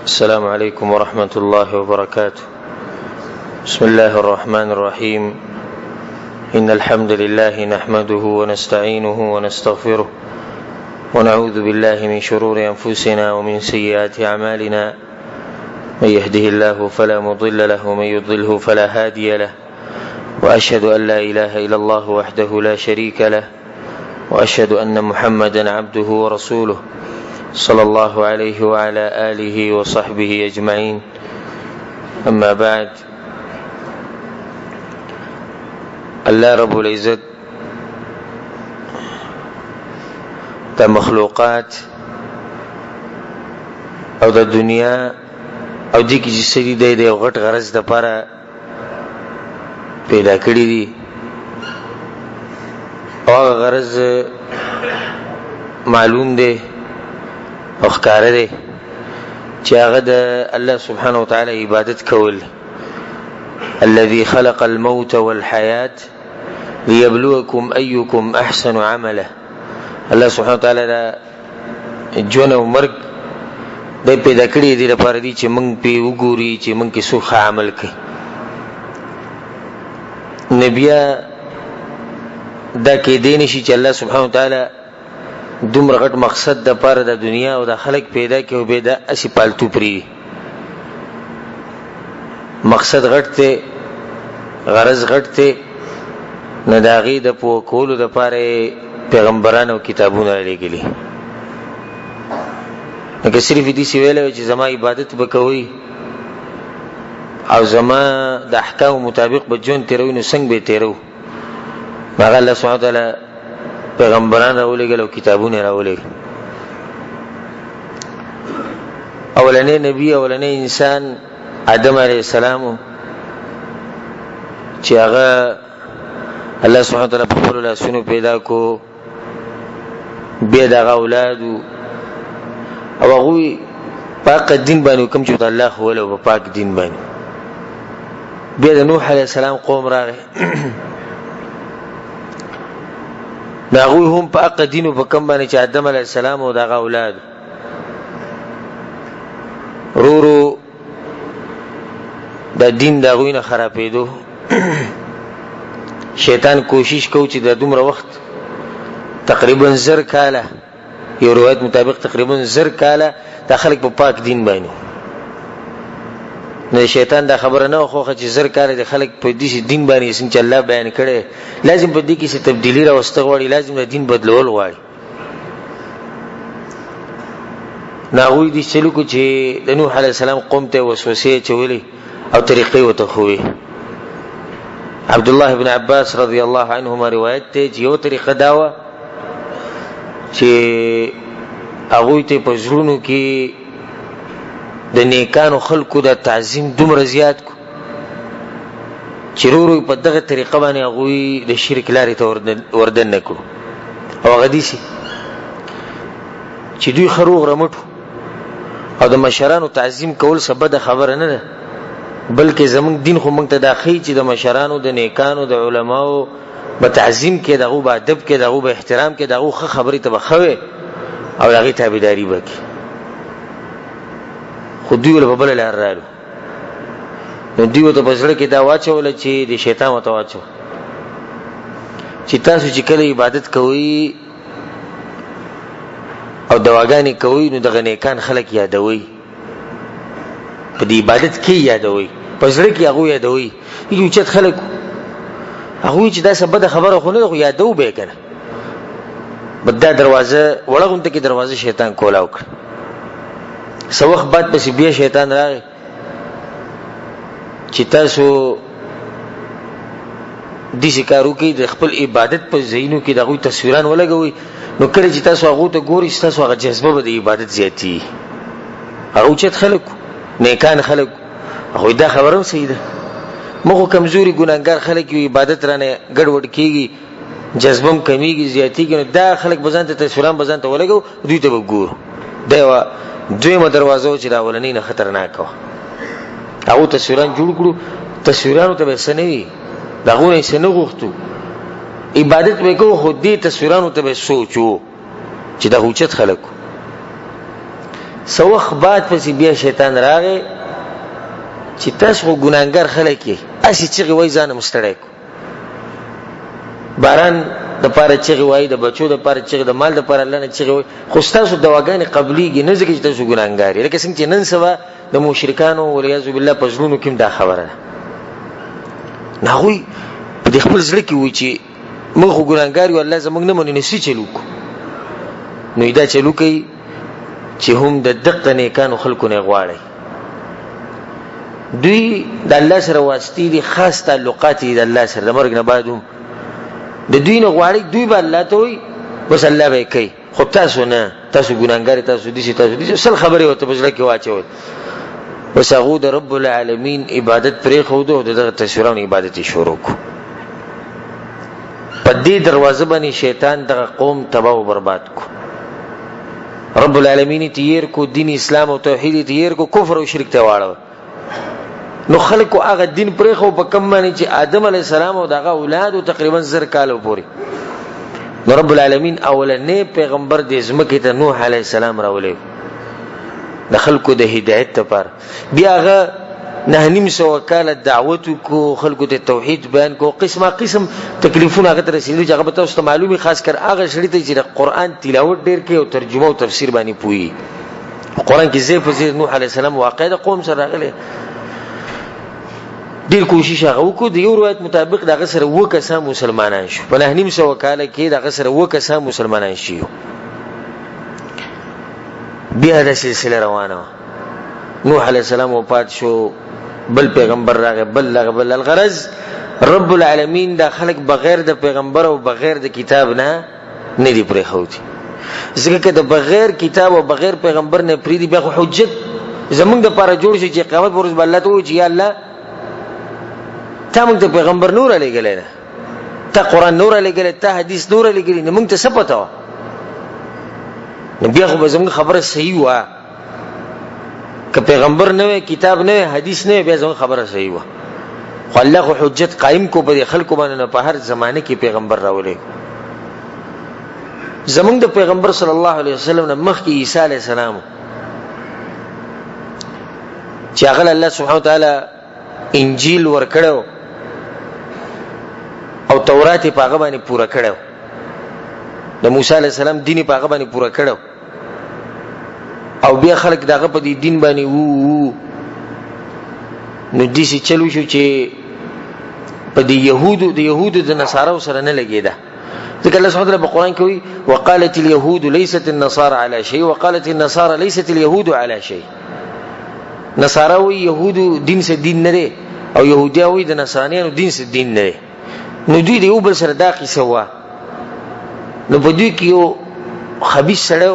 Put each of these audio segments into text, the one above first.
السلام عليكم ورحمة الله وبركاته. بسم الله الرحمن الرحيم. إن الحمد لله نحمده ونستعينه ونستغفره ونعوذ بالله من شرور أنفسنا ومن سيئات أعمالنا. من يهده الله فلا مضل له ومن يضلله فلا هادي له، وأشهد أن لا إله إلا الله وحده لا شريك له، وأشهد أن محمدا عبده ورسوله صلى الله عليه وعلى آله وصحبه أجمعين. أما بعد، الله رب العزت دا مخلوقات او دا دنیا او دی کی جسدی دی غټ غرض د پاره پیدا کړی دي، او غرض معلوم دی او ښکار دی چې هغه د الله سبحانه وتعالى عبادت کول. الذي خلق الموت والحياة ليبلوكم أيكم أحسن عمله. الله سبحانه وتعالى دا ژوند او مرګ د پیدا کړی دی لپاره دی چې موږ په وګوري چې موږ کې څه عمل کوي. نبیا دا کې دین شي چې الله سبحانه وتعالى دومره غټ مقصد د پاره د دنیا او د خلق پیدا کوي، به دا اسی پالتو پری مقصد غټ ته غرض غټ ته نه داغي د پو کولو د پاره پیغمبرانو او کتابونه لګلي. نو صرف دې سی ویلو چې زما عبادت وکوي او زما د احکام مطابق به جون تیرو نو څنګه به تیرو. هغه الله سبحانه وتعالى پیغمبران راولېږل او کتابونه راولېږل. اولنې نبی اولنې انسان آدم علیه السلام چې هغه الله سبحانه وتعالى په خپل لاسونو پیدا کو، بیا د اولاد او هغه پاک دین باندې کوم چې الله خو له پاک دین باندې. بیا د نوح علیه السلام قوم راغی، ناغوی هم پاک دین په کوم باندې چې آدم علیه السلام او د اولاد رورو د دین دا غوینه خرابېدو. شیطان کوشش کو چې د دومره وخت تقریبا 1000 کاله، یو روایت مطابق تقریبا 1000 کاله د خلک په پاک دین باندې. نو شیطان دا خبره نه خوخه چې 1000 کاله د خلک په دې دین باندې څنګه الله بیان کړي، لازم په دې کې څه تبدیلی راوستل غواړي، لازم د دین بدلول غواړي. ناوی دي چلو کو چې د نوح علی السلام قوم ته وسوسه چولې او طریقې وته خوې. عبد الله ابن عباس رضی الله عنهما روایت ته یو طریقه داوا چې هغه ته په ژوندونو کې د نیکانو خلقو د تعظیم دومره زیات کو چې ورو په دغه طریقه باندې هغه د شرک لارې ته وردن نکړو. او غديسي چې دوی خروغ رمټو او د مشرانو تعظیم کول سبب د خبره نه ده، بلکې زمونږ دین خو موږ ته داخلي چې د مشرانو د نیکانو د علماو په تعظیم کې دغه په ادب کې دغه په احترام کې دغه خبرې ته بخوي او هغه تابعداري وکړي. خو دوی ول په بل لار رالو، نو دوی ته بزړه کې دا واچول چې د شیطان وته واچو چې تاسو چې کله عبادت کوئ او دواګانې کوئ نو دغه نیکان خلک یادوي، په دې عبادت کې یادوي، پزړه کې هغه یادوي. یو چې خلک هغه چې دا سبب د خبره خو نه یادو به کنه، بده دروازه وړغونته کې دروازه شیطان کولا وکړ. سوخ بعد پس بیا شیطان راغی چې تاسو دې شکارو کې د خپل عبادت په زینو کې دغه تصویران ولګوي، نو کله چې تاسو هغه ته ګورئ تاسو هغه جذبه د عبادت زیاتی. هغه چې خلک نیکان خلک هغه دا خبره صحیح ده، مخه کمزوري ګناګار خلک یو عبادت رانه ګډوډ کیږي، جذبم کمیږي زیاتیږي، نو دا خلک بزانته تصویران بزانته ولګو دوی ته وګورو. دا دویمه دروازه چې دا ولنی نه خطرناک و. هغه تصویران جوړ کړو، تصویرانو ته سنوي دغه نه سنو غوښتو، عبادت وکړو خو دې تصویرانو ته سوچو چې دا هوچت خلکو سوخ بعد پس بیا شیطان راغی چې تاسو ګناهګار خلک یې اسی چې وای ځان مستړی کو باران د پاره چې وای د بچو د پاره چې د مال د پاره الله نه چې وای خو تاسو دواګانې قبليږي نه ځکه چې تاسو ګناهګار یې لکه څنګه چې نن سبا د مشرکانو ولیاذ بالله پزړونو کې دا خبره نه وي د خپل ځل کې وای چې موږ ګناهګار یو الله زموږ نه مونږ نسی چلو کو نو دا چلو کوي چې هم د دقه نیکانو خلکو نه غواړي دوی د الله سره واسطي دي خاص تعلقات دي د الله سره د مرګ نه بعد هم د دوی نه غواړي دوی به الله ته وي بس الله به کوي خو تاسو نه تاسو ګناهګار تاسو دي سل خبره وته بجله کې واچول بس هغه د رب العالمین عبادت پرې خو دغه تصویرونو عبادت شروع کو په دې دروازه باندې شیطان دغه قوم تباہ او برباد کو رب العالمین تیر کو دین اسلام او توحید تیر کو کفر او شرک ته واړو نو خلکو هغه دین پرې خو په کم باندې چې آدم علی السلام او دغه اولاد او تقریبا 1000 کال پورې نو رب العالمین اولنې پیغمبر د زمکه ته نوح علی السلام راولې د خلکو د هدایت لپاره بیا هغه نه نیم سو کال دعوت کو خلکو ته توحید بیان کو قسمه قسم تکلیفونه هغه رسیدل چې هغه تاسو ته معلومي خاص کر هغه شړې ته چې قرآن تلاوت ډیر کې او ترجمه او تفسیر باندې پوي قرآن کې زی په زی نوح علی السلام واقعه قوم سره راغله ډیر کوشش هغه وکړ د یو روایت مطابق دغه سره وکاسه مسلمانان شو په نه نیم سو کال کې دغه سره وکاسه مسلمانان شي بیا د سلسله روانه نوح علی السلام وفات شو بل پیغمبر راغی بل الغرض رب العالمین دا خلق بغیر د پیغمبر او بغیر د کتاب نه دی پرې خوتی ځکه چې د بغیر کتاب او بغیر پیغمبر نه پری دی بیا حجت زمونږ د پاره جوړ شي چې قیامت پر ورځ بل الله ته وایي چې یا الله تا موږ ته پیغمبر نور علی ګلنه تا قرآن نور علی ګلنه تا حدیث نور علی ګلنه موږ ته څه پته نو بیا خو به زموږ خبره صحیح و که پیغمبر نه کتاب نه حدیث نه بیا زموږ خبره صحیح و خو الله خو حجت قائم کو په خلکو باندې په هر زمانه کې پیغمبر راولې زموږ د پیغمبر صلی الله علیه وسلم نه مخکې عیسی علیه السلام چې هغه الله سبحانه وتعالى انجیل ورکړو او تورات په هغه باندې پورا کړو د موسی علیه السلام دین په هغه باندې پورا کړو او بیا خلک دغه په دې دین باندې وو نو دې چې چلو شو چې په دې يهودو د نصارو سره نه لګیدا ځکه الله سبحانه وتعالى په قرآن کې وی وقالت اليهود ليست النصارى على شيء وقالت النصارى ليست اليهود على شيء نصاراوی يهودو دین سے دین نه دی او يهودياوی د نصرانيانو دین سے دین نه دی نو دوی یو بل سره دا قصه وا نو په دوی کې یو خبيث سره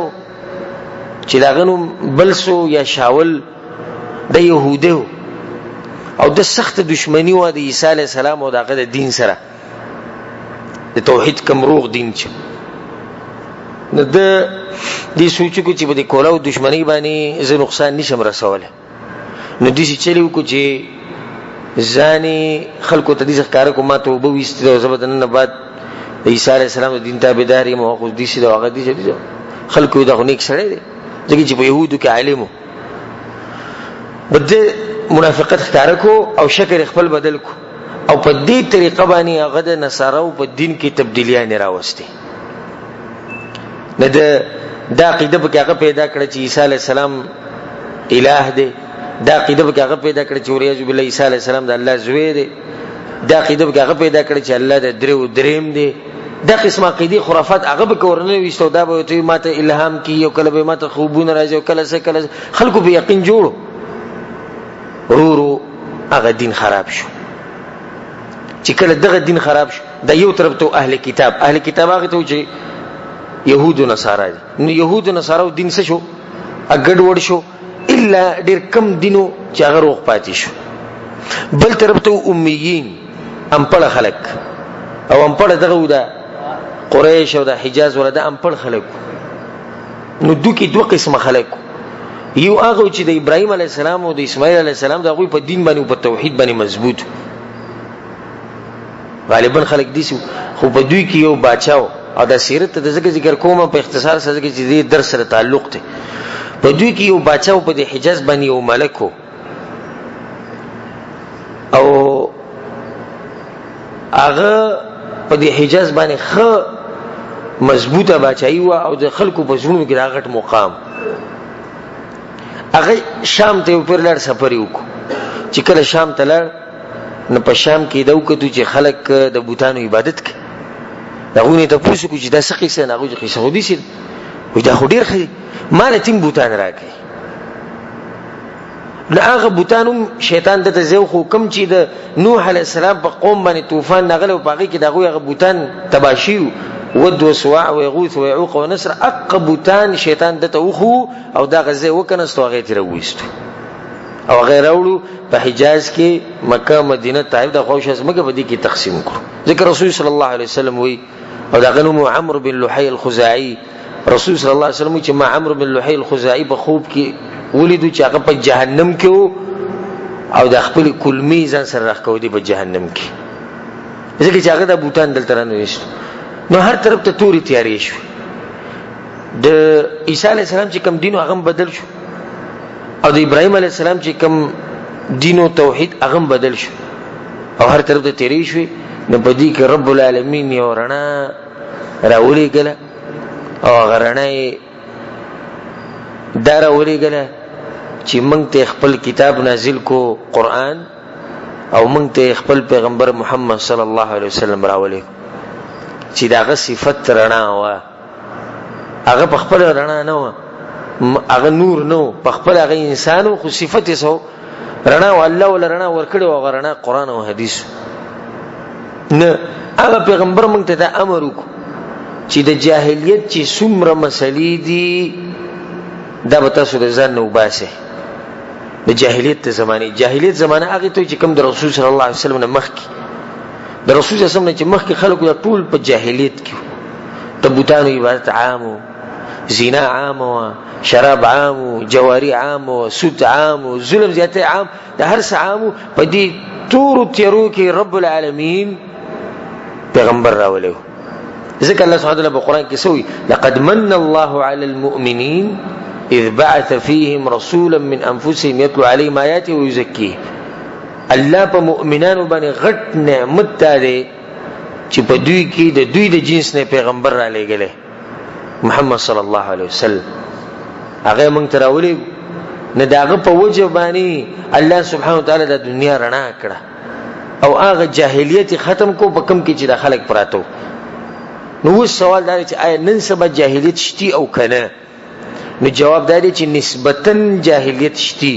چې داغنو بلسو یا شاول د يهودو او د سخت دشمنی و د عیسی علی السلام او دغه د دین سره د توحید کمروغ دین چې نو د دې سوچ کو چې په کولاو دشمنی باندې زه نقصان نشم رسوله نو دې چې چلیو کو چې ځاني خلکو ته دې ښکار کوم ته وبو وست او زبدن نه بعد د عیسی علی السلام د دین تابعداري مو خو دې چې هغه دې خلکو دا غنیک سره دي ځکه چې په يهودو کې عالمو بده منافقت ښکار کو او شکر خپل بدل کو او په دې طریقه باندې هغه د نصارو په دین کې تبدیلیاں راوستي نه دا عقیده به هغه پیدا کړ چې عیسی علی السلام الہ دی دا عقیده به هغه پیدا کړ چې ورياذ بالله عیسی علی السلام د الله زوی دی دا عقیده به هغه پیدا کړ چې الله د دریم دی دا قسم عقیده خرافات هغه به کورنه وشتو دا به ته ماته الهام کی او کله به ماته خوبونه راځي او کله خلکو به یقین جوړو ورو هغه دین خراب شو چې کله دغه دین خراب شو د یو طرف ته اهل کتاب هغه ته چې يهود و نصارا دي نو يهود و نصارا دین څه شو اګډ وډ شو الا ډیر کم دینو چې هغه روغ پاتې شو بل طرف ته امیین امپړه خلک او امپړه دغه ودا قریش او د حجاز ولدا امپړ خلک نو دوه قسم خلک یو هغه چې د ابراهیم علی السلام او د اسماعیل علی السلام دغه په دین باندې او په توحید باندې مضبوط غالبا خلک دي خو په دوی کې یو بادشاہ او د سیرت د ذکر کومه په اختصار سره چې د درس سره تعلق دی په دوی کې یو باچا په د حجاز باندې یو ملک او هغه په د حجاز باندې خو مضبوطه باچایي و او د خلکو په زړونو کې راغټ مقام. هغه شام ته پر لړ سفر وکړو. چې کله شام ته لړ نو په شام کې دا وکړو چې خلک د بوتانو عبادت کوي. داغونه ته پوښتنه کوي چې دا څه قصه نه غوږی قصه ودی شي وي دا خو ډیر خي مال تیم بوتان راکړي. هغه بوتانو شیطان د تزو خو کم چې د نوح علی السلام په قوم باندې طوفان نغله او باقي کې دغه هغه بوتان تباشي ود وسواع ويغوث ويعوق ونصر اقبوتان شیطان دته وخو او دا غزه وکنستو هغه تیر وېست او غیر اورو په حجاز کې مکه مدینه طائف د خوشاس مکه بدی کې تقسیم کړو. ذکر رسول صلی الله علیه وسلم وی او دا غنو عمرو بن لحي الخزاعي رسول صلی الله علیه وسلم چې ما عمرو بن لحي الخزاعي په خوب کې ولیدو چې هغه په جهنم کې او د خپل کلمی ځان سره راخو دی په جهنم کې. ځکه چې هغه د بوتان دلته رانويست نو هر طرف ته توري تیارې شو. د عیسی علی السلام چې کوم دین هغه بدل شو او د ابراهیم علی السلام چې کوم دین او توحید هغه بدل شو او هر طرف ته تیرې شو. نو په دې کې رب العالمین یو رڼا راولې ګله او غرڼه دا راولې ګله چې موږ ته خپل کتاب نازل کو قرآن او موږ ته خپل پیغمبر محمد صلی الله علیه وسلم راولې چې داغه صفت رڼا وا هغه په خپل رڼا نه و هغه نور نو په خپل هغه انسانو خو صفت یې سو رڼا او الله ول رڼا ورکړي او رڼا قرآن او حدیث نه. هغه پیغمبر موږ ته امر وکړو چې د جاهلیت چې څومره مسلې دي دا به تاسو د ځان نو باسه. د جاهلیت زمانه هغه ته چې کوم د رسول صلی الله علیه وسلم نه مخکي د رسول صلی الله علیه وسلم چې مخکي خلکو د ټول په جاهلیت کې د بوتانو عبادت عام زنا عام شراب عام جواری عام سود عام ظلم زیاته عام د هر څه عام په دې تور تیرو کې رب العالمین پیغمبر راولو. ذکر الله سبحانه وتعالى بالقرآن کې سوي لقد من الله على المؤمنين إذ بعث فيهم رسولا من أنفسهم يتلو عليهم آياته ويزكيهم. الله په مؤمنانو باندې غټ نعمت دی چې په دوی کې د دوی د جنس نه پیغمبر را لېږلی محمد صلی الله علیه وسلم. هغه موږ ته راولې نه داغه په وجه باندې الله سبحانه وتعالى د دنیا رڼا کړه او هغه جاهلیت ختم کو په کم کې چې د خلک پراته. نو سوال دا چې آیا نن سبا جاهلیت شتي او کنه؟ نو جواب دا دی چې نسبتاً جاهلیت شتي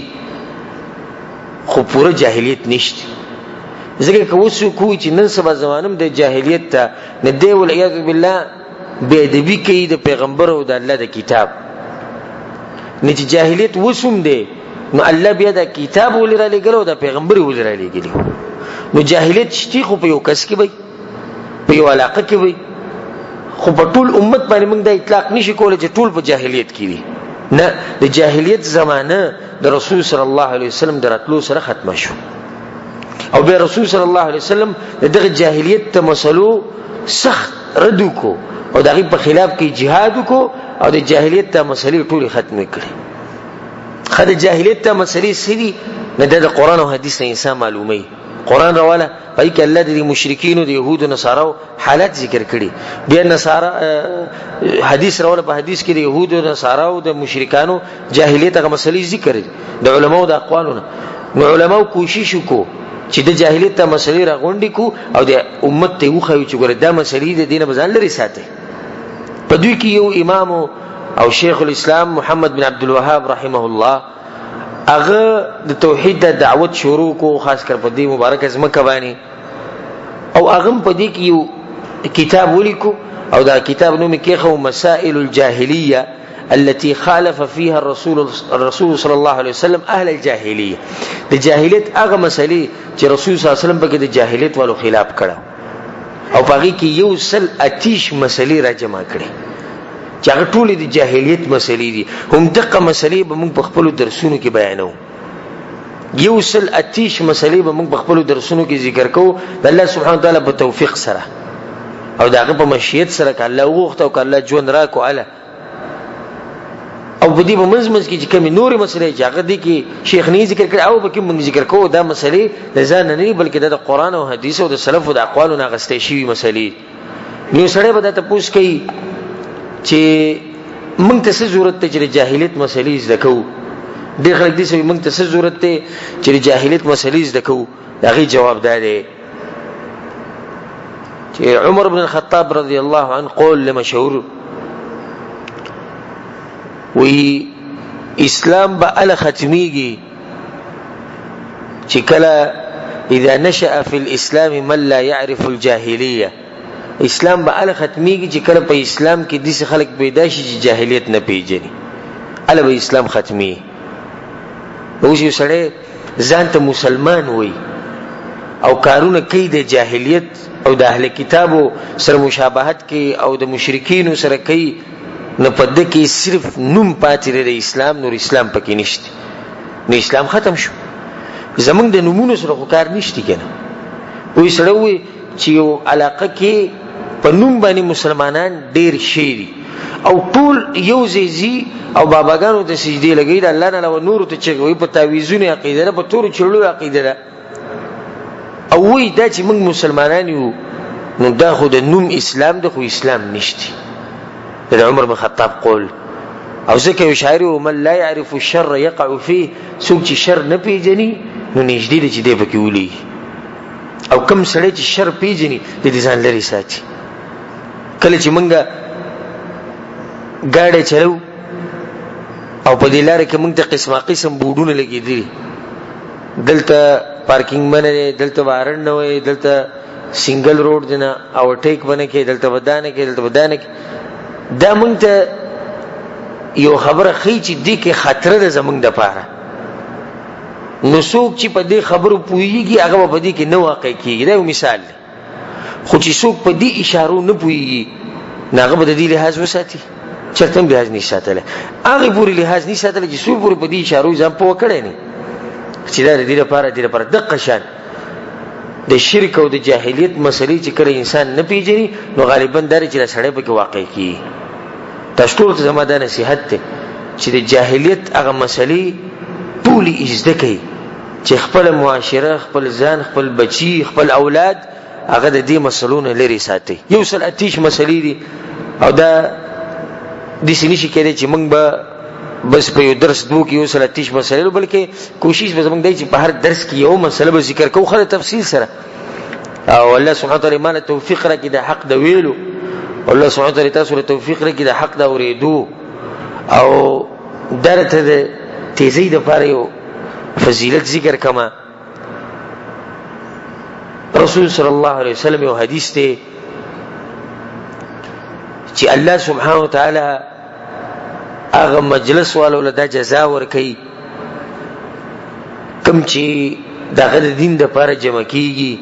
خو پوره جاهلیت نشته. ځکه که وسو کوی چې نن سبا زمانم د جاهلیت ته نه دی والعیاذ بالله بے ادبی کوي د پیغمبر او د الله د کتاب نه چې جاهلیت وسوم دی نو الله بیا د کتاب ولر لګلو د پیغمبر ولر لګلی. نو جاهلیت شتي خو په یو کس کې وي په یو علاقه کې وي خو په ټول امت باندې موږ د اطلاق نشي کولای چې ټول په جاهلیت کې وي. نه د جاهلیت زمانه د رسول صلی الله علیه وسلم دراتلو سره ختم شو او بیا رسول صلی الله علیه وسلم دغه جاهلیت ته مسلو سخت رد کو او دغه په خلاف کې جهاد کو او د جاهلیت ته مسلې ټول ختم کړي. خدای جاهلیت ته مسلې سړي نه د قرآن او حدیث نه انسان معلومي. قرآن راواله پای کې الله د مشرکین او د يهود او نصارو حالات ذکر کړي. بیا نصارا حدیث راواله په حدیث کې د يهود او نصارو او د مشرکانو جاهلیت هغه مسلې ذکر د علماو د اقوالونه. نو علماو کوشش وکړو چې د جاهلیت ته مسلې راغونډي کو او د امت ته وخایو چې ګوره دا مسلې د دینه بزان لري ساتي. په دوی کې یو امام او شیخ الاسلام محمد بن عبد الوهاب رحمه الله هغه د توحید د دعوت شروع کو خاص کر په دې مبارک ازمکه باندې او هغه په دې کې یو کتاب ولیکو او دا کتاب نوم کې خو مسائل الجاهلیه التي خالف فيها الرسول صلى الله عليه وسلم اهل الجاهليه. د جاهلیت هغه مسلې چې رسول صلی الله علیه وسلم په د جاهلیت والو خلاف کړه او پاږي کې یو سل اتیش مسلې را جمع کړي چې هغه ټول د جاهلیت مسلې دي. هم دغه مسلې به موږ په خپل درسونو کې بیانو. یو سل اتیش مسلې به موږ په خپل درسونو کې ذکر کوو د الله سبحانه وتعالى په توفیق سره او داغه په مشیت سره ک الله وغوښته او ک الله جون را کو اله او په دې منځ کې چې کوم نورې مسلې چې هغه دي کې شیخ نه ذکر کړي او به کوم ذکر کوو دا مسلې د ځان نه بلکې د قرآن او حدیث او د سلف او د اقوالو نه غستې شوی مسلې. نو سړی به دا تاسو کوي چې موږ ته څه ضرورت ته چې جاهلیت مسلې زده کوو. ډېر خلک دي چې موږ ته څه ضرورت ته چې جاهلیت مسلې زده کوو. هغه جواب دی چې عمر بن الخطاب رضی الله عنه قول مشهور وی اسلام به ال ختمیږي چې کله اذا نشأ في الاسلام من لا يعرف الجاهليه. اسلام به ال ختمیږي چې کله په اسلام کې داسې خلک پیدا شي چې جاهلیت نه پیژني. ال به اسلام ختمي. اوس یو سړی ځان ته مسلمان وي او کارونه کوي د جاهلیت او د اهل کتابو سره مشابهت کوي او د مشرکین سره کوي، نو په دې کې صرف نوم پاتې لري اسلام، نور اسلام پکې نشته. نو اسلام ختم شو. زمونږ د نمونه سره خو کار نشته کنه. وې سره وې چې یو علاقه کې په نوم باندې مسلمانان ډېر شي او ټول یو ځای او باباګانو ته سجدي لګي د الله نه له نور ته چغوي په تعویذونه عقیده ده، په تور چړلو عقیده ده. او وې دا چې موږ مسلمانان یو نو دا خو د نوم اسلام ده، خو اسلام نشته. د عمر بن خطاب قول. او ځکه یو شاعر ومن لا يعرف الشر يقع فيه، څوک چې شر نه پیژني نو نږدې دی چې دی پکې ولي. او کم سړی چې شر پیژني د دې ځان لري ساتي. کله چې موږ ګاډی چلو او په دې لار کې موږ ته قسم بورډونه لګېدلي، دلته پارکینګ منه، دلته وارن نه وي، دلته سنگل روډ دی نه او ټیک بنه کې، دلته ودانه کې، دلته ودانه کې. دا موږ ته یو خبره خی چې دې کې خطر ده زمونږ د پاره. نو څوک چې په دې خبرو پوهیږي هغه په دې کې نه واقع کیږي. دا یو مثال دی. خو چې څوک په دې اشارو نه پوهیږي نو هغه به د دې لحاظ وساتي. چرته هم لحاظ نشي ساتلی. هغې پورې لحاظ نشي ساتلی چې څوک پورې په دې اشارو ځان پوه کړی نه چې دا د دې لپاره دقه شان د شرک او د جاهلیت مسلې چې کله انسان نه پیژني نو غالبا دا چې سړی پکې واقع کیږي. تاسو ټول ته زما دا نصیحت دی چې د جاهلیت هغه مسلې ټولې زده کړئ چې خپل معاشره، خپل ځان، خپل بچي، خپل اولاد هغه د دې مسلو نه لرې ساتئ. یو سل اتیش مسلې دي او دا داسې نشي کېدی چې موږ به بس په یو درس دوه کې یو سل اتیش مسلې، بلکې کوشش به زموږ دی چې په هر درس کې یو مسله به ذکر کوو خو د تفصیل سره. او الله سبحانه وتعالی مانه توفیق راکړي د حق د ویلو، الله سبحانه وتعالی تاسو ته توفیق راکړي د حق د اورېدو او درته د تیزی د لپاره یو فضیلت ذکر کما. رسول صلی الله علیه وسلم یو حدیث دی چې الله سبحانه وتعالی هغه مجلس والو له دا جزا ورکوي کوم چې دغه د دین د لپاره جمع کیږي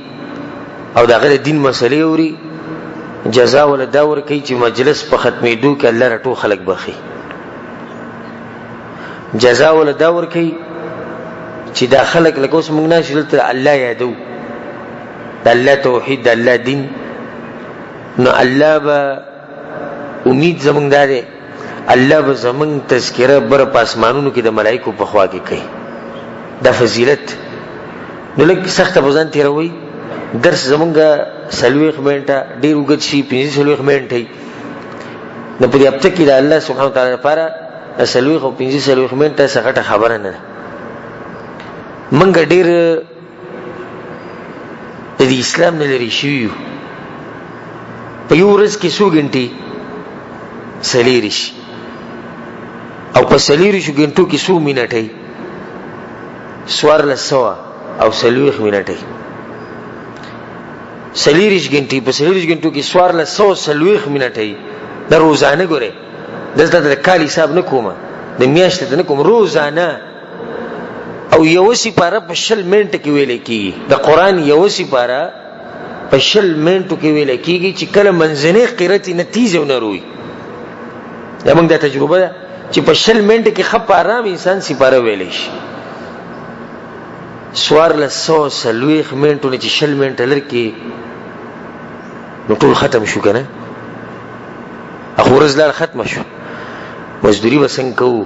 او دغه د دین مسلې اوري. جزا ول دا ورکوي چې مجلس په ختمېدو کې الله راټول خلک بخي. جزا ول دا ورکوي چې دا خلک لکه اوس موږ ناشې دلته الله یادو، د الله توحید، د الله دین، نو الله به امید زمونږ دا دی الله به زمونږ تذکره بر په اسمانونو کې د ملائکو په خوا کې کوي. دا فضیلت نو لږ سخته به ځان تېروئ. درس زمونږ 40 منټه ډېر اوږد شي، 45 منټه نو په دې هفته کې د الله سبحانه وتعالی لپاره 40 او 45 منټه څه غټه خبره نه ده. موږ ډېر د اسلام نه لرې شوي یو. په یو ورځ کې څو ګنټې 40 او په 40 ګنټو کې څو منټې 1400 او 40 منټې 40 غنټې په 40 غنټو کې 1440 منټې د روزانه ګوره. دلته د کال حساب نه کومه، د میاشتې نه کوم، روزانه. او یو سپاره په 20 منټه کې ویل کېږي. د قران یو سپاره په 20 منټو کې ویل کېږي چې کله منځنۍ قرات نتیجه ونروي. دا موږ د تجربه ده چې په 20 منټه کې خپ آرام انسان سپاره ویل شي. 1440 منټونه چې 20 منټه لري نو ټول ختم شو کنه. اخورز لار ختم شو. مزدوري به څنګه کوو،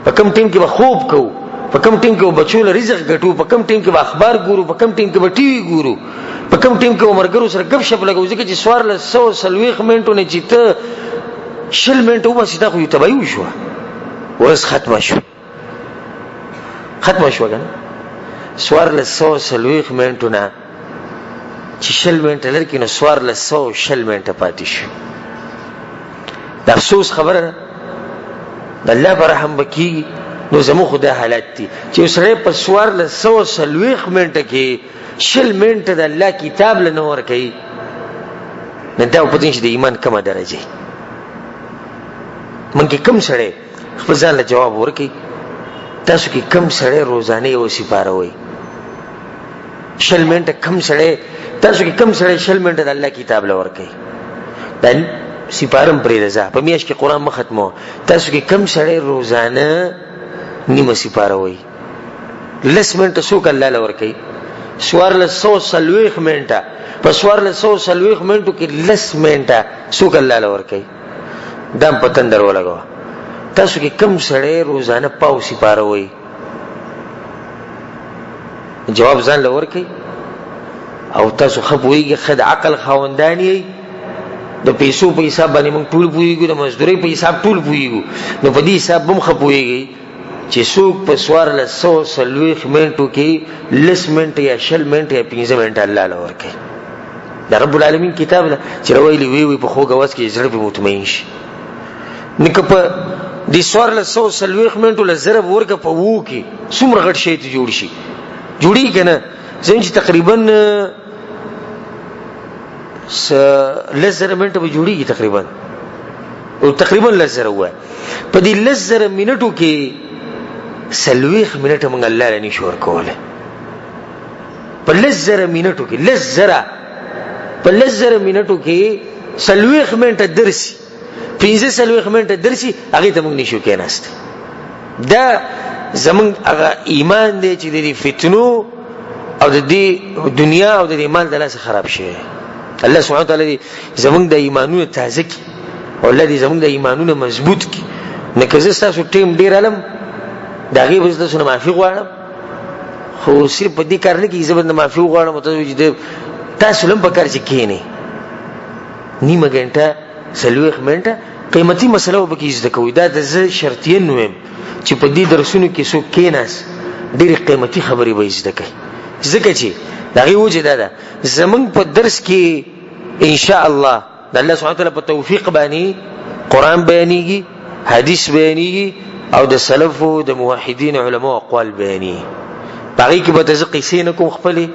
په کوم ټیم کې به خوب کوو، په کوم ټیم کې به بچو له رزق ګټو، په کوم ټیم کې به اخبار ګورو، په کوم ټیم کې به ټي وي ګورو، په کوم ټیم کې به مرګرو سره ګپ شپ لګو. ځکه چې 1440 منټو نه چې ته 20 منټه وباسې دا خو یو تباهي وشوه، ورځ ختمه شوه که نه. 1440 منټو نه چې 20 منټه لرې کړي نو 1420 منټه پاتې شو. د افسوس خبره ده، د الله په رحم به کېږي. نو زموږ خو دا حالت دي چې یو سړی په 1440 منټه کې 20 منټه د الله کتاب له نه ورکوي، نو دا پوه چې د ایمان کومه درجه من کې کم سړی خپل ځان له جواب ورکوي. تاسو کې کم سړی روزانه یو سپاره وایي 20 منټه، کم سړی تاسو کې کم سړی 20 منټه د الله کتاب له ورکوي. دا سپارم پرېږده، په میاشت کې قرآن مه ختموه. تاسو کې کم سړی روزانه نیمه سپاره وایي 10 منټه څوک الله له ورکوي؟ 1440 منټه، په 1440 منټو کې 10 منټه څوک الله له ورکوي؟ دا هم په تندر ولګوه. تاسو کې کم سړی روزانه پاو سپاره وایي؟ جواب ځان له ورکوي. او تاسو ښه پوهېږئ، ښه د عقل خاوندان یئ، د پیسو په حساب باندې موږ ټول پوهېږو، د مزدورۍ په حساب ټول پوهېږو. نو په دې حساب به هم ښه پوهېږئ چې څوک په 1440 منټو کې 10 منټه یا 20 منټه یا 15 منټه الله له ورکوي. دا رب العالمین کتاب ده چې راویلي وی په خوږ اواز کې زړه پې مطمئن شي. نو که په دې 1440 منټو له ضرب ورکه په 2 کې څومره غټ شی ته جوړ شي؟ جوړېږي که نه؟ زموږ چې تقریبا 10,000 منټه به جوړېږي تقریبا 10,000 ووایه. په دې 10,000 منټو کې 40 منټه موږ الله له نشو ورکولی. په 10,000 منټو کې 10,000 منټو کې 40 منټه درسي، 45 منټه درسي، هغې ته موږ نشو کېناستی. دا زموږ هغه ایمان دی چې د دې فتنو او د دې دنیا او د دې مال د لاسه خراب شوی. الله سبحانه وتعالی زموږ د ایمانونو تازه کړي او الله دې زموږ د ایمانونو مضبوط کړي. نه که زه ستاسو ټیم ډېر علم د هغې به زه تاسو نه معافي غواړم، خو صرف په دې کار نه کېږي. زه به نه معافي وغواړم او تاسو هم په کار چې کښېنئ نیمه ګنټه 40 منټه قیمتي مسله به کې زده کوئ. دا د زه شرطیه نه ویم چې په دې درسونو کې څوک کېناست ډېرې قیمتي خبرې به یې زده کوي. ځکه چې د هغې وجه دا ده زموږ په درس کې انشاءالله د الله سبحانه وتعالی په توفیق باندې قرآن بیانېږي، حدیث بیانېږي او د سلفو د موحدین علماء اقوال بیانېږي. په هغې کې به ته زه قیسې نه کوم خپلې،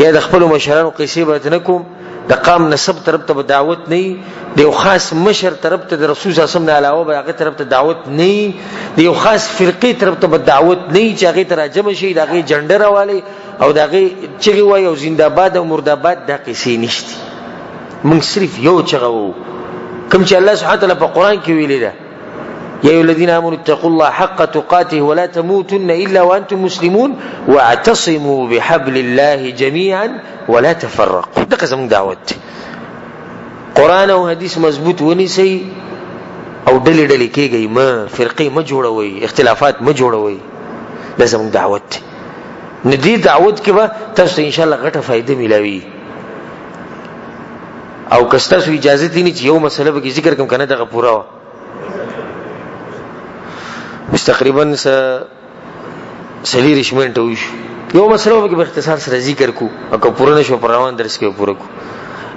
یا د خپلو مشرانو قیسې به نه کوم. د قام نسب طرف ته به دعوت نه وي، د یو خاص مشر طرف ته د رسول صلی الله علیه وسلم نه علاوه به هغې طرف ته دعوت نه وي، د یو خاص فرقې طرف ته به دعوت نه وي چې هغې ته راجمع شي، د هغې جنډه راوالئ او د هغې چغې وایي او زنده‌باد او مرده‌باد. دا قیسې نشتي. موږ صرف یو چغه وو، کوم چې الله سبحانه وتعالی په قرآن کې ویلې ده: یا ایها الذین آمنوا اتقوا الله حق تقاته ولا تموتن الا وانتم مسلمون واعتصموا بحبل الله جميعا ولا تفرقوا. دغه زموږ دعوت دی. قرآن او حدیث مضبوط ونیسئ او ډلې ډلې کېږئ مه، فرقې مه جوړوئ، اختلافات مه جوړوئ. دا زموږ دعوت دی. نو دې دعوت کې به تاسو ته انشاءالله غټه فایده میلاوي. او که ستاسو اجازه دي چې یو مسله به کې ذکر کوم که نه دغه پوره وه. اوس تقریبا 40 منټه وشو. یو مسله به کې په اختصار سره ذکر کو او که پوره نه شو په روان درس کې به پوره کو.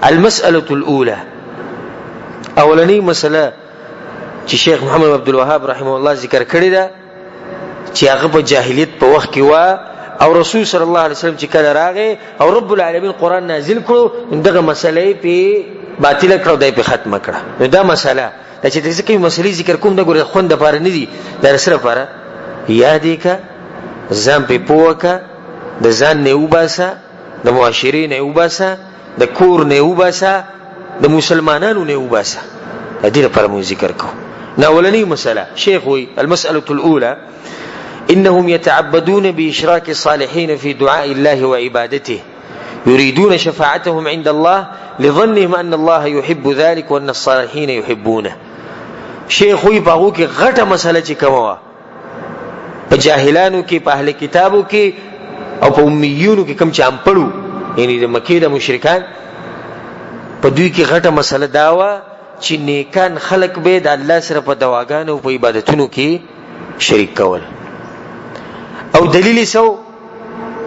المسألة الأولى، اولنی مسله چې شیخ محمد عبدالوهاب رحمه الله ذکر کړې ده چې هغه په جاهلیت په وخت کې وه او رسول صلی الله علیه وسلم چې کله راغی او رب العالمین قرآن نازل کړو، دغه مسله پې باطله کړه او دا یې پې ختمه کړه. نو دا مسله دا چې ځکه کومې مسلې ذکر کوم دا ګورې خوند دپاره نه دي، دا د څه لپاره یادې که، ځان پې پوه که، د ځان نه یې وباسه، د معاشرې نه یې وباسه، د کور نه یې وباسه، د مسلمانانو نه یې وباسه. د دې لپاره مو ذکر کوو. نو اولنۍ مسله شیخ وایي: المسألة الأولى إنهم يتعبدون بإشراك الصالحين في دعاء الله وعبادته يريدون شفاعتهم عند الله لظنهم أن الله يحب ذلك وأن الصالحين يحبونه. شیخ وی پاغو کې غټه مسله چې کومه وا په جاهلانو کې په اهل کتابو کې او په امیونو کې کم چې ام پړو یعنی د مکې د مشرکان په دوی کې غټه مسله دا وا چې نیکان خلق به د الله سره په دواګانو او په عبادتونو کې شریک کول او دلیل سو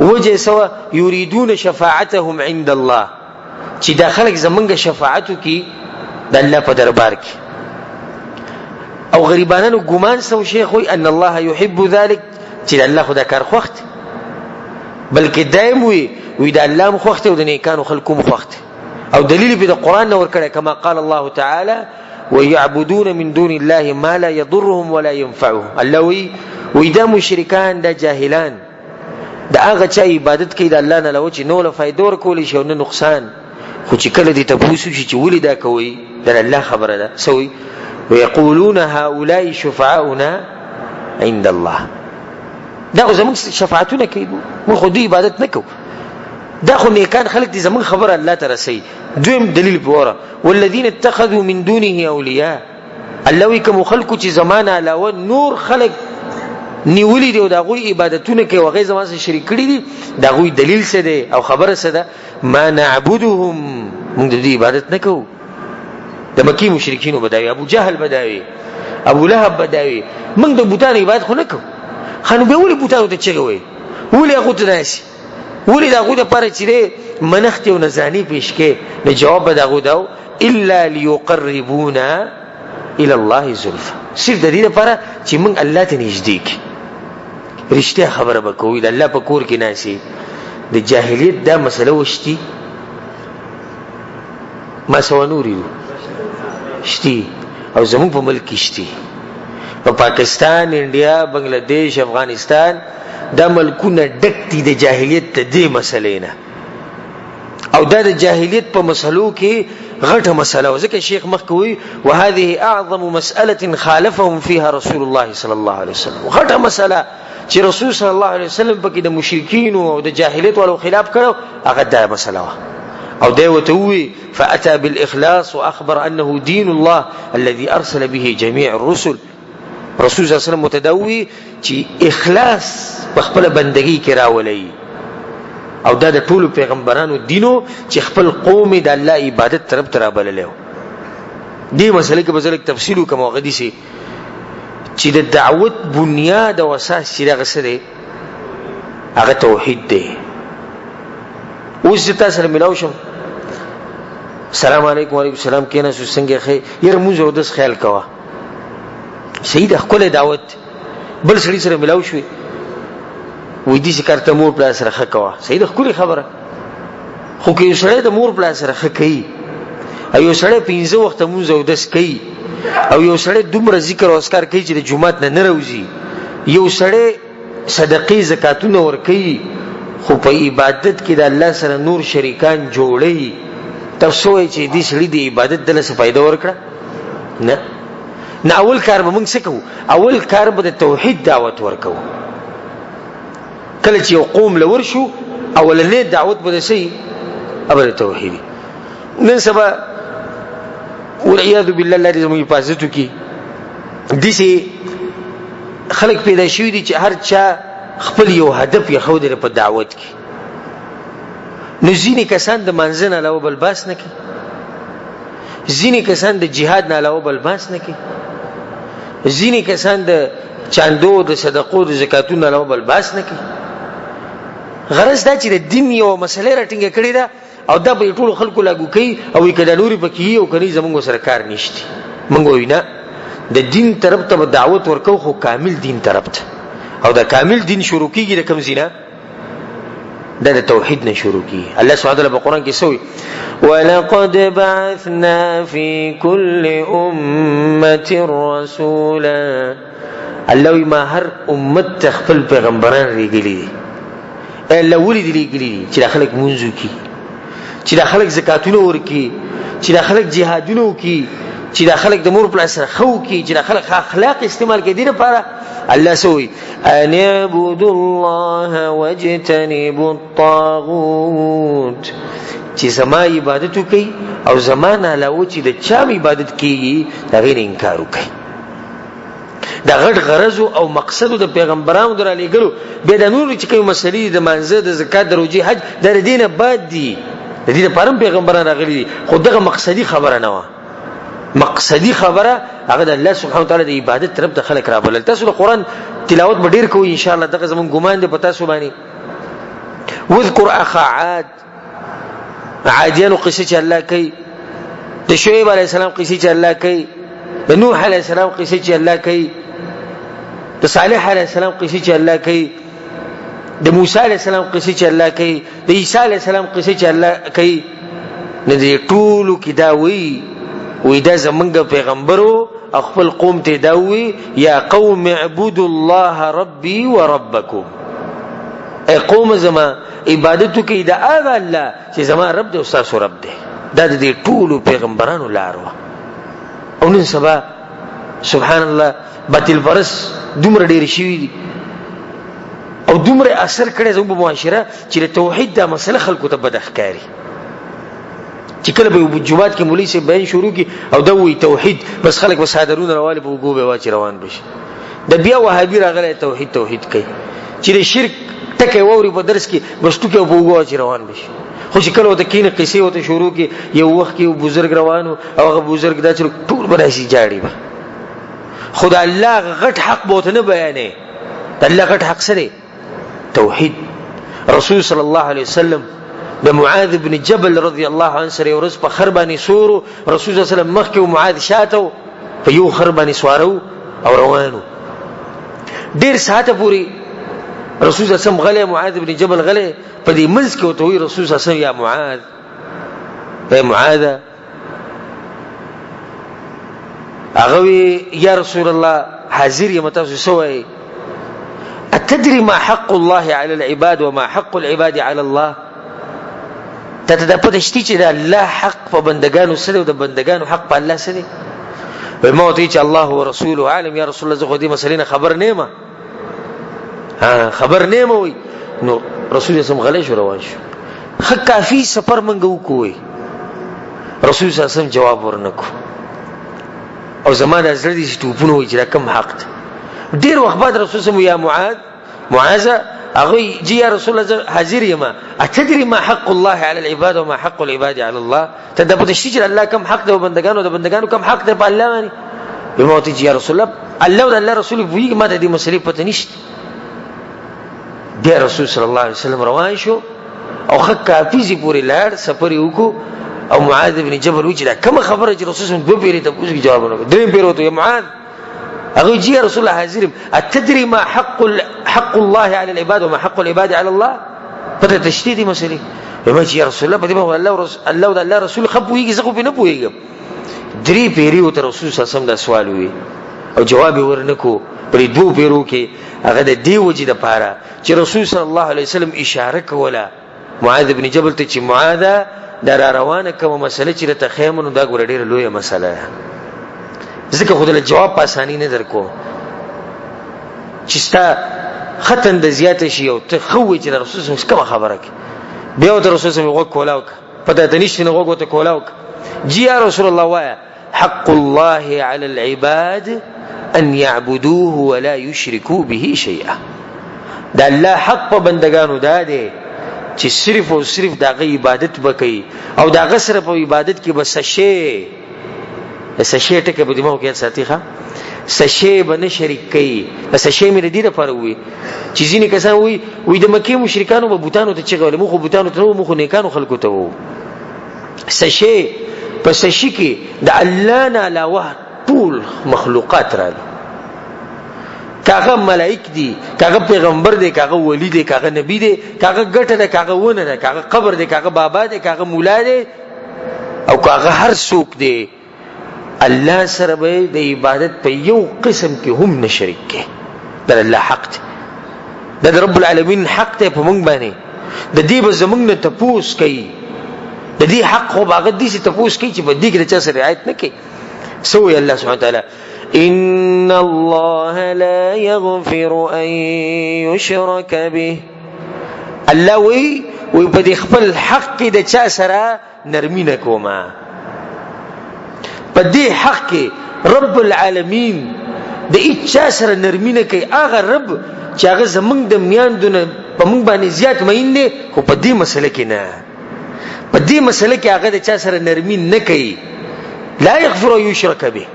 وجه سو یریدون شفاعتهم عند الله چې دا خلق زمونږ شفاعتو کې د الله په دربار کې او غریبانو ګمان سو شیخ وي ان الله يحب ذلك چې الله خدا کار خوخت بلکې دائم وي دا الله مخوخت او د نیکانو خلقو مخوخت او دلیل په قرآن نور کړه کما قال الله تعالی ويعبدون من دون الله ما لا يضرهم ولا ينفعهم الله وي دا مشرکان دا جاهلان دا هغه چا عبادت کوي د الله نه لوي چې نو له فائدې ورکول شي او نه نقصان خو چې کله دې تبوسو چې ولې دا کوي دا الله خبره ده سوي ويقولون هؤلاء شفعاؤنا عند الله دا زمون شفاعتونه کوي مو خو دې عبادت نکو دا خو نیکان خلق دي زمون خبر الله ته رسي دویم دلیل پوره والذین اتخذوا من دونه اولیاء الله وی کوم خلق چې زمانه علاوه نور خلق نیولی دی او دا غوی عبادتونه کوي او غي زمانه سره شریک کړي دي دا غوی دلیل څه دی او خبره څه ده ما نعبدهم موږ دې عبادت نکو د مکی مشرکینو بداوی ابو جهل بداوی ابو لهب بداوی موږ د بوتان عبادت خو نکو خانو به ولي بوتانو ته چغوي ولي هغه ته ناشي ولي دا غو د پاره چې منخت او نزانی پیش کې نو جواب دا غو داو الا ليقربونا الى الله زلفى صرف د دې لپاره چې موږ الله ته نږدې کی رښتیا خبره وکوي د الله په کور کې ناشي د جاهلیت دا مسله وشتي ما سوانوري شتي او زموږ په ملک کې شتي په پاکستان انډیا بنگلاديش افغانستان دا ملکونه ډک دي د جاهلیت ته دې مسلې نه او دا د جاهلیت په مسلو کې غټه مسله او ځکه شیخ مخکوي وهذه اعظم مساله خالفهم فيها رسول الله صلى الله عليه وسلم غټه مسله چې رسول صلی الله علیه وسلم پکې د مشرکین او د جاهلیت والو خلاف کړو هغه دا مسله او دی وتوي فاتى بالاخلاص واخبر انه دين الله الذي ارسل به جميع الرسل رسول صلی الله علیه وسلم متدوي چې اخلاص په خپل بندګۍ کې راولي او دا د ټولو پیغمبرانو دینو چې خپل قوم د الله عبادت طرف ته رابللو دې مسله کې بزرګ تفصیل کوم غدي سي چې د دعوت بنیاد او اساس چې دغه سره هغه توحید دی اوس تاسو سره ملاو شم السلام علیکم وعلیکم السلام کینه څنګه خې یره موږ او داس خیال کوا سید خپل دعوت بل سړي سره ملاو شوي وې دې ذکر ته مور پلا سره خکوا سید خپل خبره خو کې سړی د مور پلا سره خکې ایو سړی 15 وخت موږ او داس کوي او یو سړی دومره ذکر او اسکار کوي چې د جمعات نه نروزي یو سړی صدقې زکاتونه ور کوي خو په عبادت کې د الله سره نور شریکان جوړي تاسو یې چې دې سړي د عبادت دله څه فائدہ ورکړه نه اول کار به موږ څه کوو اول کار به د توحید دعوت ورکو کله چې یو قوم لور شو اولنې دعوت به سي ابل توحیدی نن سبا والعياذ بالله الله دې زموږ حفاظت وکړي دسي خلق پیدا شوی دي چې هر چا خپل یو هدف یې خو دې په دعوت کې نو ځینې کسان د منځ نه علاوه بل باس نه کوي ځینې کسان د جهاد نه علاوه بل باس نه کوي ځینې کسان د چاندو د صدقو د زکاتونو نه علاوه بل باس نه کوي غرض دا چې د دین یو مسله راټینګه کړې ده او دا به ټول خلکو لاګو کوي او کله نوري پکې او کني زموږ سره کار نشته موږ وینا د دین طرف ته دعوت ورکو خو کامل دین طرف ته او دا کامل دین شروع کیږي د کوم زینا دا د توحید نه شروع کیږي الله سبحانه وتعالى په قران کې سوې ولقد بعثنا في كل امه رسولا الله ما هر امت تخفل پیغمبران لري الله ولې لري چې خلک منځو کی چې د خلک زکاتونه ورکی چې د خلک جهادونه وکي چې د خلک د مور پلا سره خو کی چې د خلک اخلاق استعمال کوي دغه لپاره الله سوې ان اعبدوا الله واجتنبوا الطاغوت چې زما عبادت کوي او زمانه علاوه چې د چا عبادت کوي دا غیر انکار کوي دا غټ غرض او مقصد د پیغمبرانو در لګلو به د نور چې کوم مسلې د منځه د زکات د روزي حج در دینه بعد دي د دې لپاره پیغمبران راغلي خو دغه مقصدی خبره نه و مقصدی خبره هغه د الله سبحانه وتعالى د عبادت طرف ته خلق را بلل تاسو د قران تلاوت به ډیر کوئ ان شاء الله دغه زمون ګمان دی پتا سو باندې وذكر اخا عاد عادیانو قصه چې الله کوي د شعیب علیه السلام قصه چې الله کوي د نوح علیه السلام قصه چې الله کوي د صالح علیه السلام قصه چې الله کوي د موسی علیه السلام قصه چې الله کوي د عیسی علیه السلام قصه چې الله کوي نه دي ټول کې دا وی دا زمونږ پیغمبرو خپل قوم ته دا وی یا قوم اعبدوا الله ربي وربكم اي قوم زما عبادت کوي دا هغه الله چې زما رب دی او تاسو رب دی دا د ټول پیغمبرانو لار و او نن سبا سبحان الله باطل پرس دومره ډیر شي او دومره اثر کړي زموږ په معاشره چې توحید دا مسله خلکو ته بدخکاری چې کله به جمعات کې مولوی سي بیان شروع کی او دا وی توحید بس خلک وسادرون روان په وګو به واچ روان بشي د بیا وهابي راغله توحید کوي چې د شرک ټکه ووري په درس کې بس ټکه په وګو واچ روان بشي خو چې کله د کینې قصې وته شروع کی یو وخت کې یو بزرګ روانو او هغه بزرګ دا چې ټول براشي جاړي به خدای الله غټ حق بوته نه بیانې الله غټ حق سره توحید رسول صلی الله علیه وسلم د معاذ بن جبل رضی الله عنه سره ورس په خربانی سورو رسول صلی الله علیه وسلم مخکې او معاذ شاتو په یو خربانی سوارو او روانو ډیر ساعته پوری رسول صلی الله علیه وسلم غله معاذ بن جبل غله په دې منځ کې وته وی رسول صلی الله علیه وسلم یا معاذ اے معاذ هغه یا رسول الله حاضر یم تاسو سوې اتدري ما حق الله على العباد وما حق العباد على الله ته د پدشتي چې د الله حق په بندگانو سره او د بندگانو حق په الله سره وي مو ته چې الله او رسول عالم یا رسول الله زه دې مسلې خبر نه ما خبر نه مو نو رسول الله غلې شو روان شو خ کافي سفر منغو کوی رسول الله سم جواب ورنکو او زمانه زړه دي چې توپونه وي چې کم حق ډیر وخت بعد رسول الله یا معاذ اغوی جی یا رسول الله حاضر یما اتدری ما حق الله على العباد وما حق العباد على الله تدبر الشجر الله كم حق ده وبندگانو كم حق ده په الله باندې بموت جی یا رسول الله او الله رسول وی ما د دې مسلې پته نشته دی رسول صلی الله علیه وسلم روان شو او خ کافیزی پوری لار سفر وکړو او معاذ بن جبل وجدا کوم خبره چې رسول الله دوه پیری ته پوښتنه جواب ورکړ دریم پیرو ته معاذ اغه جی رسول الله حاضر اتدري ما حق الله على العباد وما حق العباد على الله پته تشدید مسلې ما جی رسول الله په الله او الله رسول خپويږي زه خو نه پويږم درې پیری او رسول صلی الله علیه وسلم دا سوال وی او جواب ورنکو پر دوه پیرو کې هغه د دی وجې د پاره چې رسول صلی الله علیه وسلم اشاره کوله معاذ بن جبل ته چې معاذ دا روانه کوم مسله چې ته خیمنو دا ګور ډیره لویه مسله ده ځکه خو د جواب په اساني نه درکو چې ستا ختم د زیات شي او ته خو چې رسول الله کوم خبره کوي بیا د رسول الله وګ کولاو پته ته نشته نو وګ ته کولاو جی یا رسول الله وایا حق الله على العباد ان يعبدوه ولا يشركوا به شيئا دا الله حق په بندگانو داده چې صرف او صرف دغه عبادت وکړي او دغه سره په عبادت کې بس شي سشي ټکه په دماغ کې ساتي ښا سشي باندې شریک کوي سشي مې دې لپاره وي چې ځینې کسان وي د مکه مشرکانو په بوتانو ته چغول مخ بوتانو ته مخ نیکانو خلکو ته وو سشي په سشي کې د الله نه علاوه ټول مخلوقات راځي کاغه ملائک دي کاغه پیغمبر دي کاغه ولی دي کاغه نبی دي کاغه ګټه ده کاغه ونه ده کاغه قبر دي کاغه بابا دي کاغه مولا دي او کاغه هر څوک دي الله سره به د عبادت په یو قسم کې هم نه شریک کې د الله حق دی د رب العالمین حق ته په مونږ باندې د دې به زمونږ نه تپوس کوي د دې حق خو باغ دې چې تپوس کوي چې په دې کې د چا سره رعایت نه کوي سوې الله سبحانه وتعالى ان الله لا يغفر ان يشرك به الله وی په دې خپل حق د چا سره نرمي نه کومه په دې حق کې رب العالمین د اچا سره نرمي نه کوي. هغه رب چې هغه زمونږ د میاندونه په موږ باندې زیات مین دی، خو په دې مسله کې نه، په دې مسله کې هغه د چا سره نرمي نه کوي. لا یغفر ان یشرک به،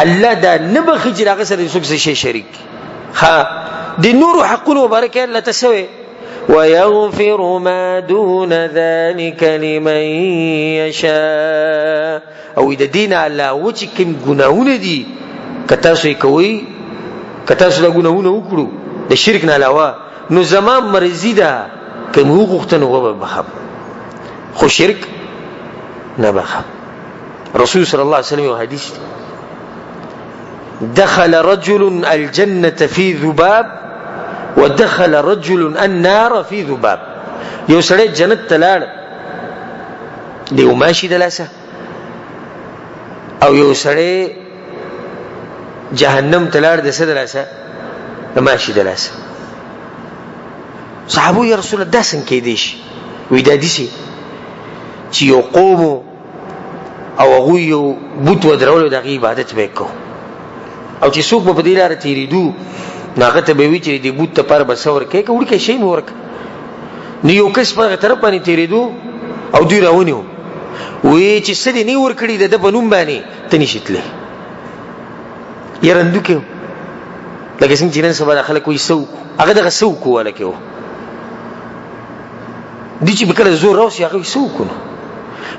الله دا نه بخي چې هغه سره څوک شي شریک. ها د نور حقونه مبارک الله تسوي ويغفر ما دون ذلك لمن يشاء. او د دین الله و چې کوم ګناهونه دي کته سوی کوي، کته سوی ګناهونه وکړو د شرک نه علاوه، نو زمام مرزي ده کوم حقوقتن و بخم، خو شرک نه بخم. رسول صلی الله علیه وسلم حدیث دخل رجل الجنة في ذباب ودخل رجل النار في ذباب. یو سړی جنت ته لاړ د یو ماشي د لاسه، او یو سړی جهنم ته لاړ د څه د لاسه؟ د ماشي د لاسه. صحابه یا رسول الله دا څنګه کېدی شي؟ وایي دا داسې چې یو قوم او هغوی یو بوت ودرولو د هغې عبادت به یې کوو، او چې څوک به په دې لاره تېرېدو نو هغه ته به وي چې د بوت دپاره به څه ورکوې، که وړوکی شی مې ورکړه. نو یو کس په هغه طرف باندې تېرېدو او دوی راونیو، وایي چې څه دې نه ورکړي د ده په نوم باندې ته نشي تللی. یا رندوکی و، لکه څنګه چې نن سبا دا خلک وایي څه وکړو، هغه دغه څه وکړو هلکې و. دوی چې به کله زور راوسي هغه وایي څه وکړو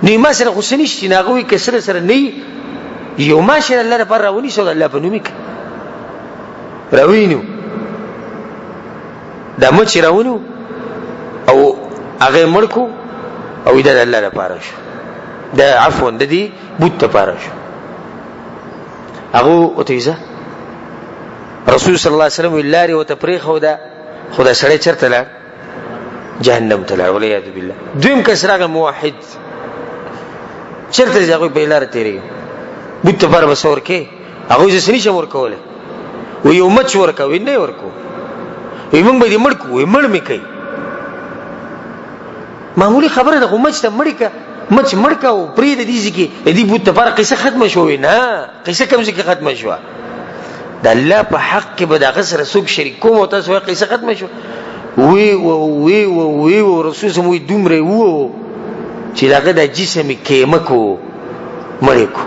نو یې ما سره خو څه نشته، نو هغه وایي که سره سره نه وي یو ماشي الله لپاره راونیسو د الله په نوم یې راوینو، دا مچ راونیو او هغه یې مړ کړو او دا د الله لپاره شو، دا عفوا د دې بوت لپاره شو. هغه ورته ویځه رسول صلی الله علیه وسلم ویل لارې ورته پرېښوده، خو دا سړی چېرته لاړ؟ جهنم ته لاړ والعیاذ بالله. دویم کس راغی موحد، چېرته ځي؟ هغوی په یې لاره تېرېږي، بوت دپاره به څه ورکوې؟ هغوی زه څه نشم ورکولی. وایي یو مچ ورکوه، وایي نه یې ورکوو. وایي موږ به دې مړ کړو، وایي مړ مې کوي. معمولي خبره ده، خو مچ ته مړې که، مچ مړ که او پرېږده دې ځای کې د دې بوت دپاره قصه ختمه شوه. وایي نه، قصه کوم ځای کې ختمه شوه؟ د الله په حق کې به د هغه سره څوک شریک کوم او تاسو وایي قصه ختمه شوه؟ وی رسول صلی الله دومره وو چې هغه د جسم یې کیمه کو، مړې کو.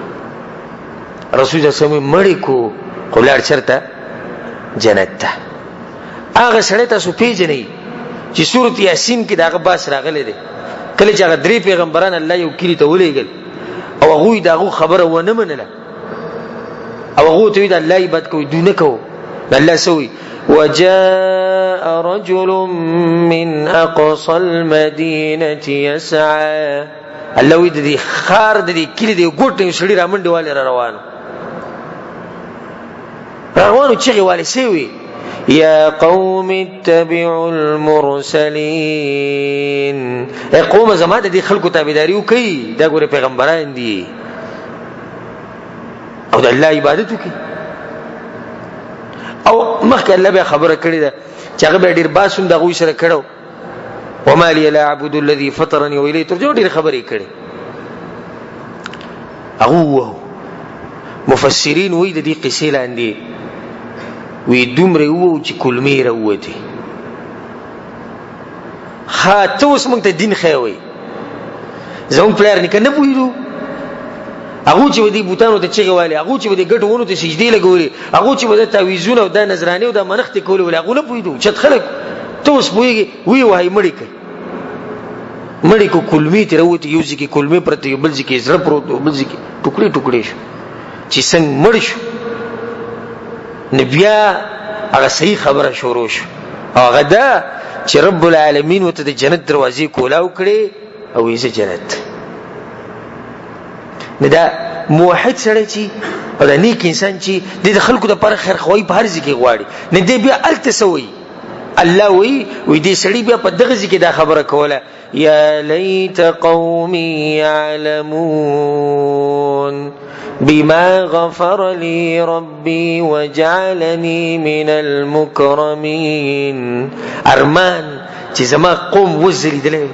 رسول صلی الله علیه وسلم مړې کو، خو لاړ چېرته؟ جنت ته. هغه سړی تاسو پیژنئ چې سورت یاسین کې د هغه باس راغلی دی، کله چې هغه 3 پیغمبران الله یو کلي ته ولېږل او هغوی د هغو خبره ونه منله او هغو ته وایي د الله عبادت کوئ، دوی نه کوو. الله څه وایي؟ وجاء رجل من اقصى المدينه يسعى. الله وایي د دې ښار د دې کلي د یو ګوټ نه یو سړي را منډې والې را روانو چغې والې سوي یا قوم اتبعوا المرسلین. ای قوم زما د دې خلکو تابعداري وکړئ، دا ګوره پیغمبران دي او د الله عبادت وکړي. او مخکې الله بیا خبره کړې ده چې هغه بیا ډېر باس هم د هغوی سره کړی وما لي لا اعبد الذي فطرني والیه ترجعون، ډېرې خبرې کړې. هغه ووهو مفسرین وایي د دې قصې لاندې وی دومره وو چې کلمې راووتې. ها ته اوس موږ ته دین ښیه وایي، زموږ پلار نیکه نه پوهېدو، هغو چې به دې بوتانو ته چغې والې، هغو چې به دې ګټو ونو ته سجدې لګولې، هغو چې به د تعویذونه او دا نذرانې او دا منښتې کولې ولې، هغو نه پوهېدو. چت خلک ته اوس پوهېږې ویې وایي مړې کړې، مړې کو کلمې ترې راووتې، یو ځای کې کلمې پرته، یو بل ځای کې زړه پروت و، بل ځای کې ټوکړې ټوکړې شو. چې څنګه مړ شو نو بیا هغه صحیح خبره شروع شو، هغه دا چې رب العالمین ورته د جنت دروازې کولاو کړې او یې جنت. نو دا موحد سړی چې او دا نیک انسان چې د خلکو دپاره خیرخواهي په هر ځای کې غواړي، نو دی بیا هلته څه وایي؟ الله وایي دې سړي بیا په دغه ځای کې دا خبره کوله یا لیت قومي یعلمون بما غفر لي ربي وجعلني من المكرمين. ارمان چې زما قوم وزلیدلی،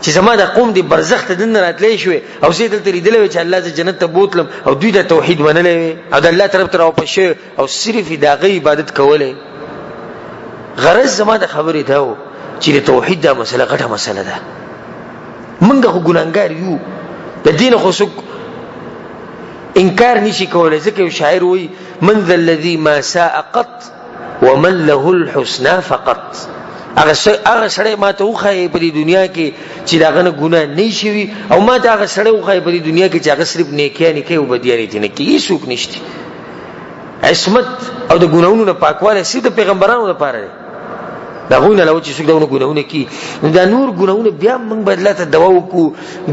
چې زما د قوم دی برزخ ته دننه راتلی شوې او زه دلته لیدلی وی چې الله زه جنت ته بوتلم او دوی د توحید منلی وی او د الله طرف ته راوپس شوی او صرف د هغه عبادت کولی. غرض زما د خبرې دا و چې د توحید دا مسله غټه مسله ده. موږ خو ګناهګار یو، د دین خو څوک انکار نشي کولی. ځکه یو شاعر وایي من ذا الذي ما ساء قط ومن له الحسنى فقط. هغه سړی ما ته وښایي په دې دنیا کې چې د هغه نه ګناه نه شوي، او ما ته هغه سړی وښایي په دې دنیا کې چې هغه صرف نیکیانې کوي او بدیانې ترې نه کوي. هېڅوک نشته. عصمت او د ګناهونو نه پاکوالی صرف د پیغمبرانو لپاره دی. د هغوی نه علاوه چې څوک دغونه ګناهونه کوي، نو دا نور ګناهونه بیا موږ باید الله ته دعا وکړو،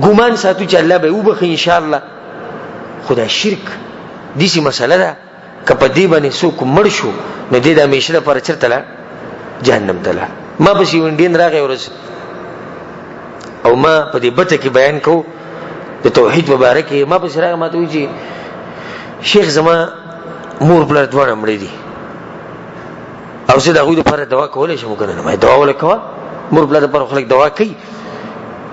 ګمان ساتو چې الله به یې وبخي انشاءالله. خو دا شرک داسې مسله ده که په دې باندې څوک مړ شو نو دې د همیشه لپاره چېرته لاړ؟ جهنم ته لاړ. ما پسې یو انډین راغی ورځ او ما په دې بته کې بیان کو د توحید په باره کې. ما پسې راغی ما ته وایي چې شیخ زما مور پلار دواړه مړه دي او زه د هغوی دپاره دوا کولی شم که نه؟ ما دوا وله کوه، مور پلار دپاره خلک دوا کوي.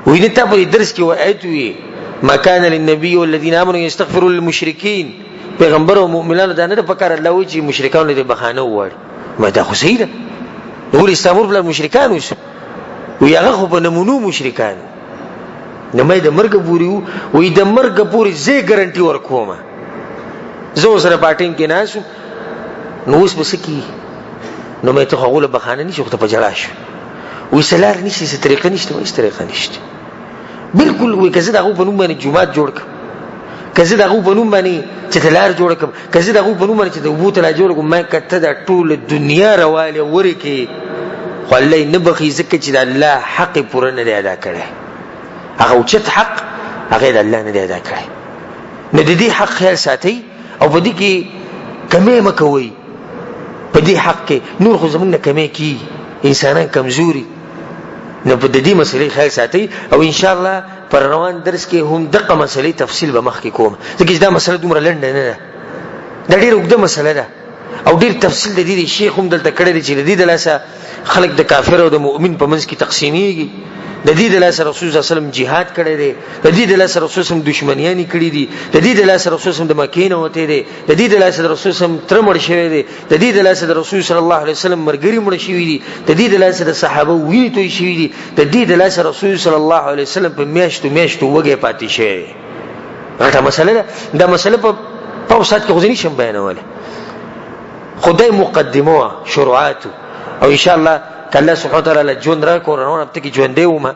وایي نه تا په دې درس کې آیت وایي ما کان للنبي والذین آمنوا یستغفروا للمشرکین. پیغمبر او مؤمنانو دا نه ده پکار الله وایي چې مشرکانو له دې بخانه وواړي. ما دا خو صحیح ده. ولې ستا مور پلار مشرکان اوسو؟ وایي هغه خو په نمونو مشرکان نه ما یې د مرګه پورې وو. وایي د مرګه پورې زه یې ګرنټي ورکوم. زه ورسره په ټیم کې ناست وم. نو اوس به څه کېږي؟ نو ما یې ته خو هغو له بخانه نیسي، خو ته په ژړا شو. وایي څه لار نشته، څه طریقه نشته؟ وایي هېڅ طریقه نشته بلکل. وایي که زه د هغو په نوم باندې جومات جوړ کړم، که زه د هغو په نوم باندې چې ته لار جوړه کړم، که زه د هغو په نوم باندې چې د اوبو ته لا جوړه کړم، ما که ته دا ټوله دنیا روالې ورې کړې خو الله یې نه بخي، ځکه چې د الله حق یې پوره نه دی ادا کړی. هغه اوچت حق هغه یې د الله نه دی ادا کړی. نو د دې حق خیال ساتئ او په دې کې کمی مه کوئ. په دې حق کې نور خو زموږ نه کمی کېږي، انسانان کمزوري. نو په دې مسلې خیال ساتئ او انشاءالله پر روان درس کې هم دغه مسلې تفصیل به مخکې کوم، ځکه چې دا مسله دومره لنډه نه ده، دا ډېره اوږده مسله ده او ډېر تفصیل د دې شیخ هم دلته کړی دی چې د دې د لاسه خلک د کافر او د مؤمن په منځ کې تقسیمیږي. د دې د لاسه رسول صلی الله علیه وسلم جهاد کړی دی، د دې د لاسه رسول صلی الله علیه وسلم دشمنیانې کړي دي، د دې د لاسه رسول صلی الله علیه وسلم د مکې نه وتی دی، د دې د لاسه رسول صلی الله علیه وسلم تره مړ شوی دی، د دې د لاسه د رسول صلی الله علیه وسلم ملګري مړه شوي دي، د دې د لاسه د صحابه وینې توی شوي دي، د دې د لاسه رسول صلی الله علیه وسلم په میاشتو میاشتو وږی پاتې شوی دی. غټه مسله ده. دا مسله په اوسات کې خو زه نشم بیانولی، خدای مقدمه وه، شروعاتو. او انشاءالله که الله سبحانه وتعالی له ژوند راکړو روان هفته کې ژوندی وم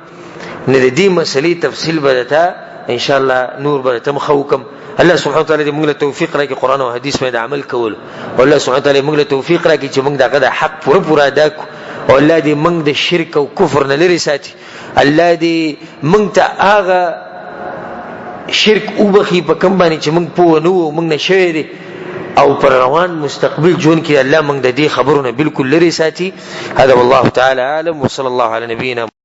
نو د دې مسلې تفصیل به درته انشاءالله نور به درته مخه وکړم. الله سبحانه وتعالی دې موږ له توفیق راکړي قرآن او حدیث باندې عمل کولو، او الله سبحانه وتعالی موږ له توفیق راکړي چې موږ د هغه د حق پوره پوره ادا کړو، او الله دې موږ د شرک او کفر نه لرې ساتي. الله دې موږ ته هغه شرک وبخي په کوم باندې چې موږ پوه نه وو، موږ نه شوی دی، او پر روان مستقبل ژوند کې الله موږ د دې خبرونه بالکل لرې ساتي. هذا والله تعالی اعلم وصلى الله على نبينا